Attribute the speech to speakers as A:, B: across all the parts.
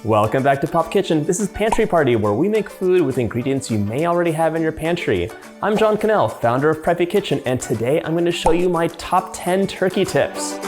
A: Welcome back to Pop Kitchen. This is Pantry Party, where we make food with ingredients you may already have in your pantry. I'm John Kanell, founder of Preppy Kitchen, and today I'm going to show you my top 10 turkey tips.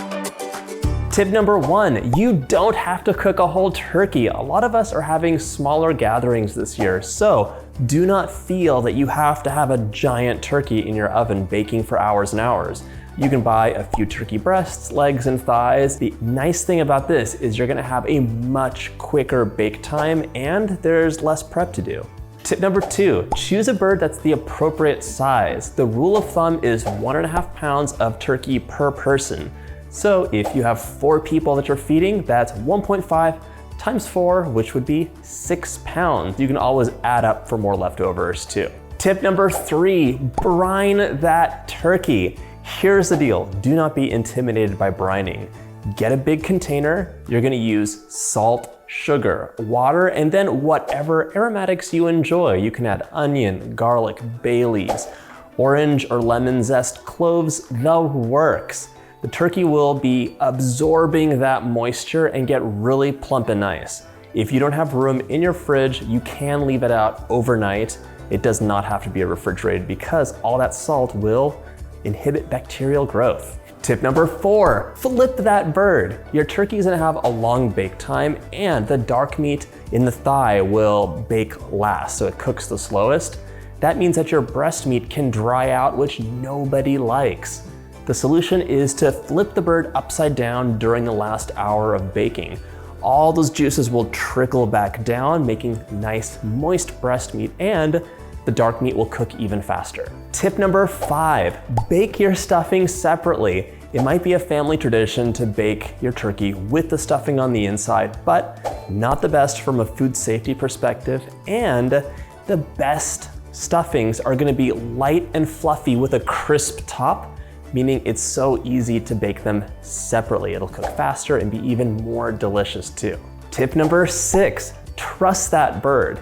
A: Tip number 1, you don't have to cook a whole turkey. A lot of us are having smaller gatherings this year, so do not feel that you have to have a giant turkey in your oven baking for hours and hours. You can buy a few turkey breasts, legs, and thighs. The nice thing about this is you're gonna have a much quicker bake time and there's less prep to do. Tip number 2, choose a bird that's the appropriate size. The rule of thumb is 1.5 pounds of turkey per person. So if you have 4 people that you're feeding, that's 1.5 times 4, which would be 6 pounds. You can always add up for more leftovers too. Tip number 3, brine that turkey. Here's the deal, do not be intimidated by brining. Get a big container, you're gonna use salt, sugar, water, and then whatever aromatics you enjoy. You can add onion, garlic, bay leaves, orange or lemon zest, cloves, the works. The turkey will be absorbing that moisture and get really plump and nice. If you don't have room in your fridge, you can leave it out overnight. It does not have to be refrigerated because all that salt will inhibit bacterial growth. Tip number 4, flip that bird. Your turkey's gonna have a long bake time and the dark meat in the thigh will bake last, so it cooks the slowest. That means that your breast meat can dry out, which nobody likes. The solution is to flip the bird upside down during the last hour of baking. All those juices will trickle back down, making nice moist breast meat, and the dark meat will cook even faster. Tip number 5, bake your stuffing separately. It might be a family tradition to bake your turkey with the stuffing on the inside, but not the best from a food safety perspective. And the best stuffings are gonna be light and fluffy with a crisp top, meaning it's so easy to bake them separately. It'll cook faster and be even more delicious too. Tip number 6, truss that bird.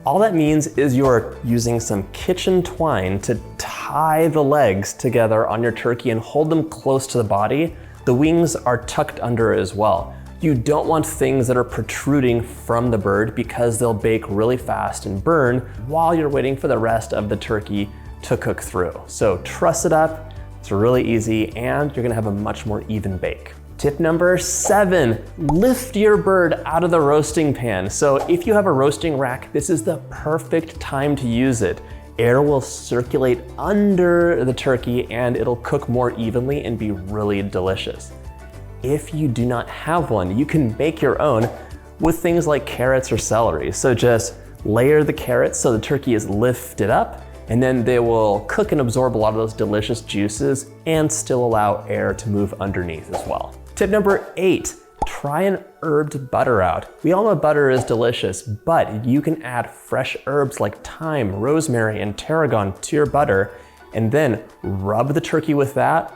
A: All that means is you're using some kitchen twine to tie the legs together on your turkey and hold them close to the body. The wings are tucked under as well. You don't want things that are protruding from the bird because they'll bake really fast and burn while you're waiting for the rest of the turkey to cook through. So truss it up, it's really easy, and you're gonna have a much more even bake. Tip number 7, lift your bird out of the roasting pan. So if you have a roasting rack, this is the perfect time to use it. Air will circulate under the turkey and it'll cook more evenly and be really delicious. If you do not have one, you can make your own with things like carrots or celery. So just layer the carrots so the turkey is lifted up, and then they will cook and absorb a lot of those delicious juices and still allow air to move underneath as well. Tip number 8, try an herbed butter out. We all know butter is delicious, but you can add fresh herbs like thyme, rosemary, and tarragon to your butter, and then rub the turkey with that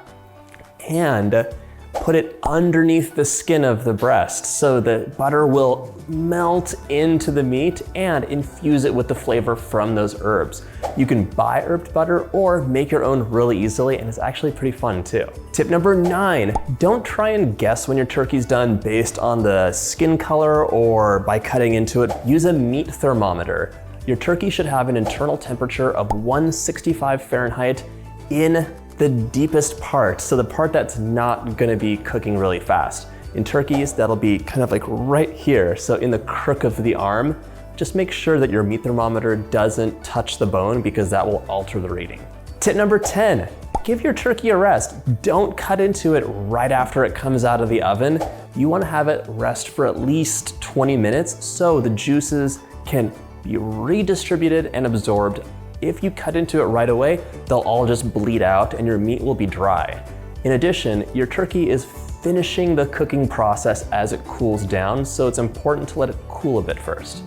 A: and put it underneath the skin of the breast so the butter will melt into the meat and infuse it with the flavor from those herbs. You can buy herbed butter or make your own really easily, and it's actually pretty fun too. Tip number 9, don't try and guess when your turkey's done based on the skin color or by cutting into it. Use a meat thermometer. Your turkey should have an internal temperature of 165 Fahrenheit in the deepest part, so the part that's not gonna be cooking really fast. In turkeys, that'll be kind of like right here, so in the crook of the arm. Just make sure that your meat thermometer doesn't touch the bone because that will alter the reading. Tip number 10, give your turkey a rest. Don't cut into it right after it comes out of the oven. You wanna have it rest for at least 20 minutes so the juices can be redistributed and absorbed. If you cut into it right away, they'll all just bleed out and your meat will be dry. In addition, your turkey is finishing the cooking process as it cools down, so it's important to let it cool a bit first.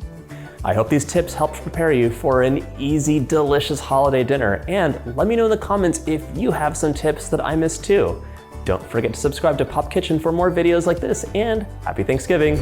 A: I hope these tips helped prepare you for an easy, delicious holiday dinner, and let me know in the comments if you have some tips that I missed too. Don't forget to subscribe to Pop Kitchen for more videos like this, and happy Thanksgiving.